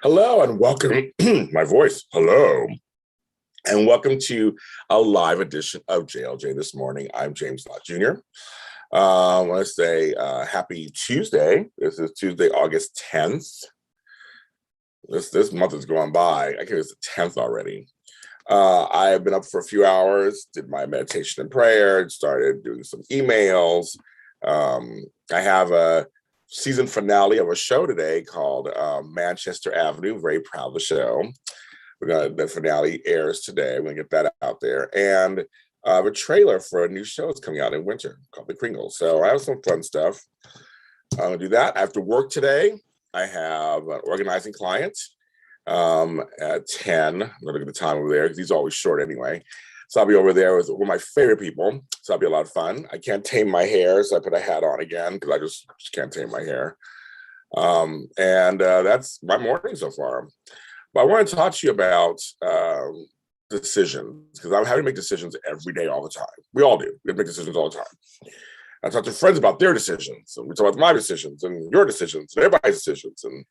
Hello and welcome. My voice. Hello and welcome to a live edition of JLJ this morning. I'm James Lott Jr. I want to say happy Tuesday. This is Tuesday, August 10th. This month is going by. I think it's the 10th already. I have been up for a few hours, did my meditation and prayer, started doing some emails. I have a season finale of a show today called Manchester Avenue. Very proud of the show. The finale airs today. I'm gonna get that out there. And a trailer for a new show is coming out in winter called The Kringles. So I have some fun stuff. I'm gonna do that. After work today, I have an organizing client at 10. I'm gonna look at the time over there because he's always short anyway. So I'll be over there with one of my favorite people. So that'll be a lot of fun. I can't tame my hair, so I put a hat on again because I just can't tame my hair. That's my morning so far. But I want to talk to you about decisions because I'm having to make decisions every day, all the time. We all do. We make decisions all the time. I talk to friends about their decisions, and we talk about my decisions and your decisions and everybody's decisions. And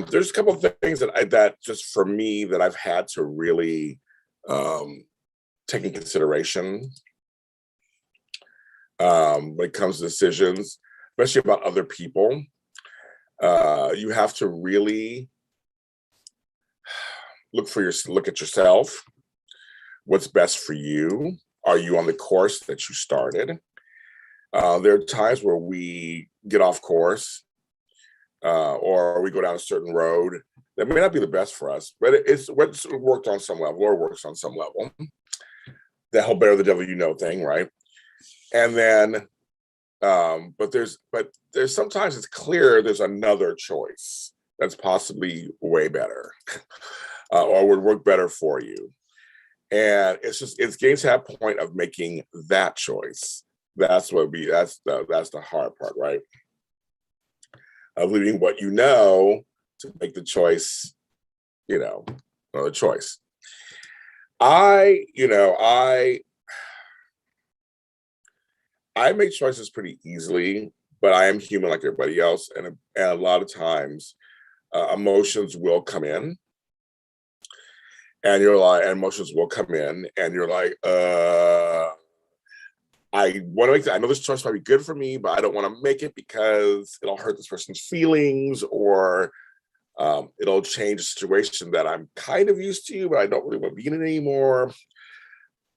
there's a couple of things that just for me that I've had to really take in consideration when it comes to decisions, especially about other people. You have to really look at yourself. What's best for you? Are you on the course that you started? There are times where we get off course or we go down a certain road that may not be the best for us, but it's worked on some level or works on some level. That whole better the devil you know thing, right? And then, but there's sometimes it's clear there's another choice that's possibly way better or would work better for you. And it's getting to that point of making that choice. That's the hard part, right? Of leaving what you know to make the choice, another choice. I make choices pretty easily, but I am human like everybody else, and a lot of times emotions will come in, and emotions will come in, and you're like, I want to make that. I know this choice might be good for me, but I don't want to make it because it'll hurt this person's feelings, or it'll change a situation that I'm kind of used to, but I don't really want to be in it anymore.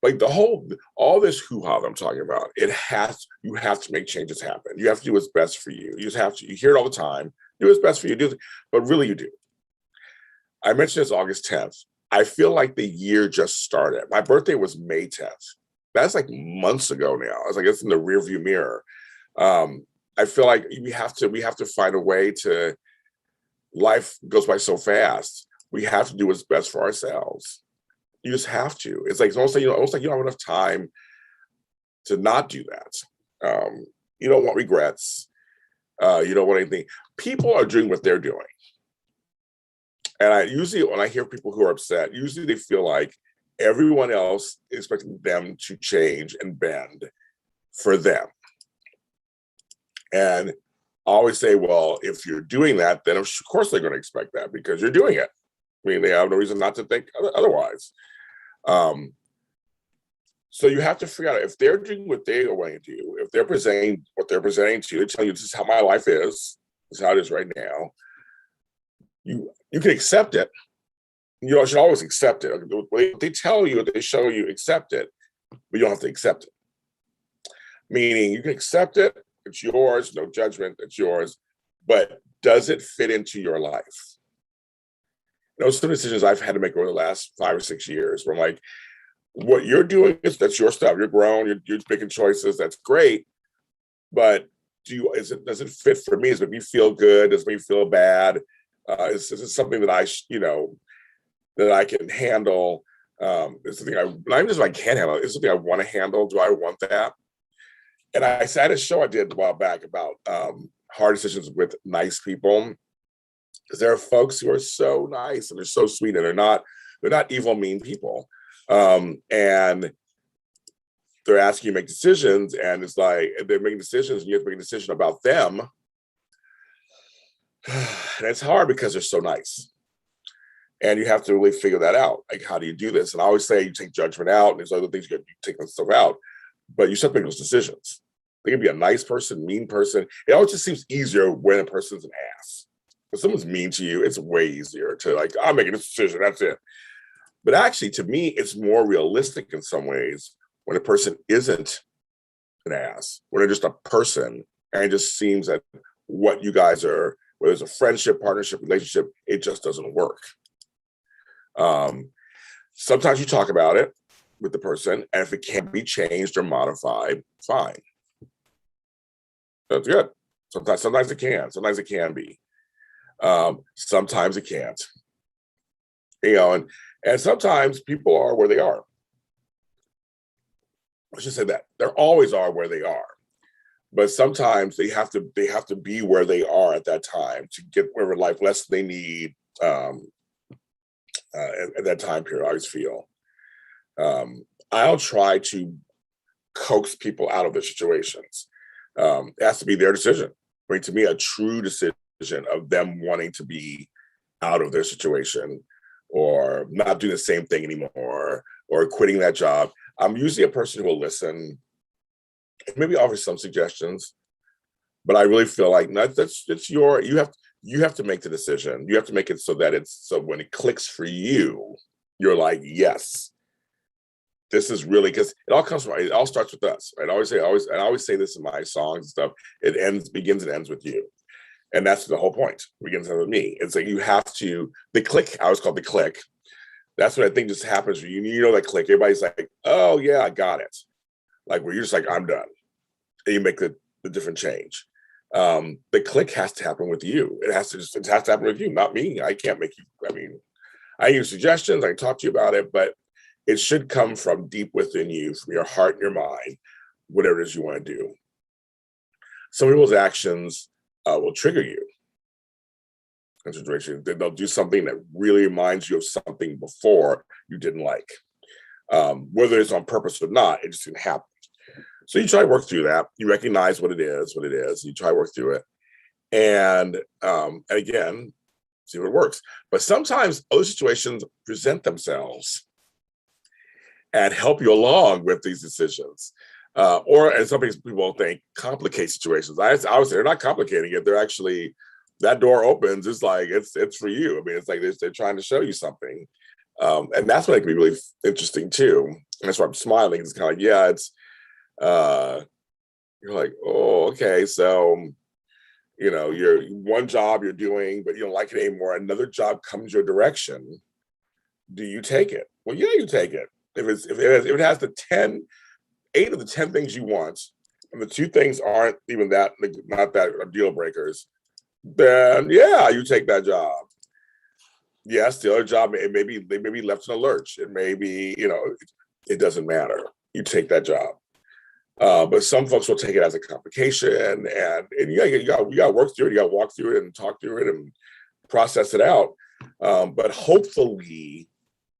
Like all this hoo-ha that I'm talking about, you have to make changes happen. You have to do what's best for you. You just have to, you hear it all the time, do what's best for you, but really you do. I mentioned this August 10th. I feel like the year just started. My birthday was May 10th. That's like months ago now. It's like it's in the rearview mirror. I feel like we have to find a way to, life goes by so fast. We have to do what's best for ourselves. You just have to. It's like almost like you don't have enough time to not do that. You don't want regrets. You don't want anything. People are doing what they're doing. And when I hear people who are upset, usually they feel like everyone else is expecting them to change and bend for them. And I always say, well, if you're doing that, then of course they're going to expect that because you're doing it. I mean, they have no reason not to think otherwise. So you have to figure out if they're doing what they are wanting to do, if they're presenting what they're presenting to you, they tell you this is how my life is, this is how it is right now. You can accept it. You should always accept it. What they tell you, what they show you, accept it, but you don't have to accept it. Meaning you can accept it, it's yours, no judgment, it's yours, but does it fit into your life? Those some decisions I've had to make over the last 5 or 6 years where I'm like, what you're doing that's your stuff. You're grown, you're making choices, that's great. But does it fit for me? Does it make me feel good? Does it make me feel bad? Is it something that that I can handle? It's something not even just I can handle, it's something I want to handle. Do I want that? And I had a show I did a while back about hard decisions with nice people. Because there are folks who are so nice and they're so sweet and they're not evil, mean people. And they're asking you to make decisions, and it's like they're making decisions and you have to make a decision about them. And it's hard because they're so nice. And you have to really figure that out. Like, how do you do this? And I always say you take judgment out, and there's other things you take that stuff out, but you still make those decisions. They can be a nice person, mean person. It always just seems easier when a person's an ass. If someone's mean to you, it's way easier to like, I'm making this decision, that's it. But actually, to me, it's more realistic in some ways when a person isn't an ass, when they're just a person, and it just seems that what you guys are, whether it's a friendship, partnership, relationship, it just doesn't work. Sometimes you talk about it with the person, and if it can't be changed or modified, fine. That's good. Sometimes it can. Sometimes it can be. Sometimes it can't. And sometimes people are where they are. I should say that they always are where they are, but sometimes they have to be where they are at that time to get whatever life lesson they need at that time period. I always feel I'll try to coax people out of their situations. It has to be their decision. I mean, to me, a true decision of them wanting to be out of their situation or not doing the same thing anymore or quitting that job. I'm usually a person who will listen, maybe offer some suggestions, but I really feel like you have to make the decision. You have to make it so that so when it clicks for you, you're like, yes, this is really, because it all starts with us. Right? I always say this in my songs and stuff. It begins and ends with you. And that's the whole point. It begins and ends with me. It's like you have to, the click, I always call it the click. That's what I think just happens. You know that click. Everybody's like, oh yeah, I got it. Like where you're just like, I'm done. And you make the different change. The click has to happen with you. It has to happen with you, not me. I can't make you. I mean, I use suggestions. I can talk to you about it, but it should come from deep within you, from your heart and your mind, whatever it is you want to do. Some people's actions will trigger you. Consideration. They'll do something that really reminds you of something before you didn't like. Whether it's on purpose or not, it just didn't happen. So you try to work through that. You recognize what it is. You try to work through it. And again, see what works. But sometimes other situations present themselves and help you along with these decisions. And some people think complicate situations. I would say they're not complicating it. They're actually, that door opens. It's like, it's for you. I mean, it's like they're trying to show you something. And that's what can be really interesting too. And that's why I'm smiling. It's kind of like, yeah, it's, you're like, oh, okay. So, you're one job you're doing, but you don't like it anymore. Another job comes your direction. Do you take it? Well, yeah, you take it. If it has the 8 of the 10 things you want, and the 2 things aren't even not that deal breakers, then yeah, you take that job. Yes, the other job, they may be left in a lurch. It may be, it doesn't matter. You take that job. But some folks will take it as a complication, and you got to work through it. You got to walk through it and talk through it and process it out. But hopefully,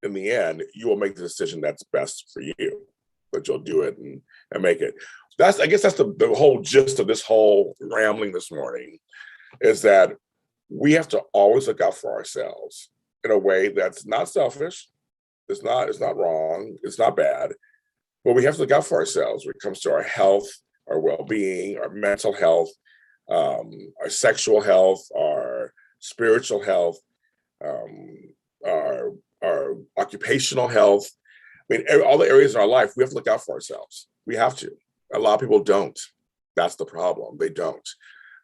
in the end, you will make the decision that's best for you. But you'll do it and make it. I guess that's the whole gist of this whole rambling this morning, is that we have to always look out for ourselves in a way that's not selfish. It's not wrong. It's not bad. But we have to look out for ourselves when it comes to our health, our well-being, our mental health, our sexual health, our spiritual health, our occupational health. I mean, all the areas in our life, we have to look out for ourselves. We have to. A lot of people don't. That's the problem. They don't.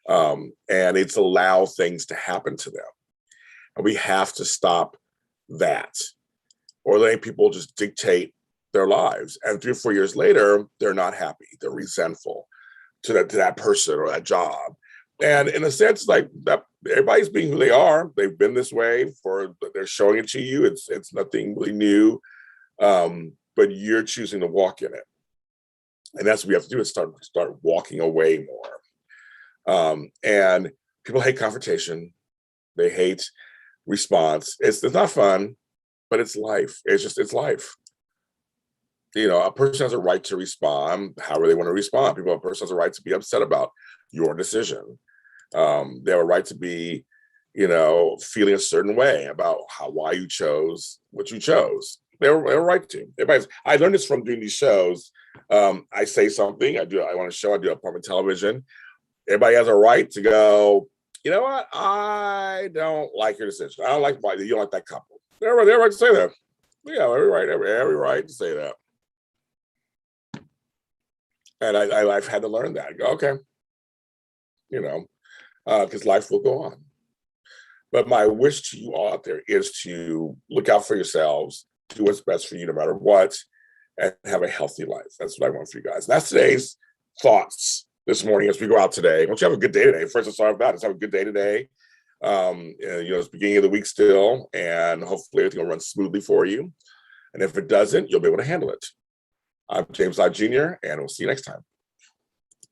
And it's allow things to happen to them. And we have to stop that, or letting people just dictate their lives. And 3 or 4 years later, they're not happy. They're resentful to that person or that job. And in a sense, like that, everybody's being who they are. They've been this way they're showing it to you. It's nothing really new, but you're choosing to walk in it. And that's what we have to do, is start walking away more. And people hate confrontation. They hate response. It's not fun, but it's life. It's life. A person has a right to respond however they want to respond. A person has a right to be upset about your decision. They have a right to be feeling a certain way about why you chose what you chose. They were right to. I learned this from doing these shows. I say something, I want to show, I do apartment television. Everybody has a right to go, you know what? I don't like your decision. I don't like why you don't like that couple. They're right to say that. Yeah, every right to say that. And I've had to learn that. Go, okay, because life will go on. But my wish to you all out there is to look out for yourselves, do what's best for you no matter what, and have a healthy life. That's what I want for you guys. That's today's thoughts this morning as we go out today. I want you to have a good day today. First, let's start with that. Let's have a good day today. It's the beginning of the week still, and hopefully everything will run smoothly for you. And if it doesn't, you'll be able to handle it. I'm James Lott Jr., and we'll see you next time.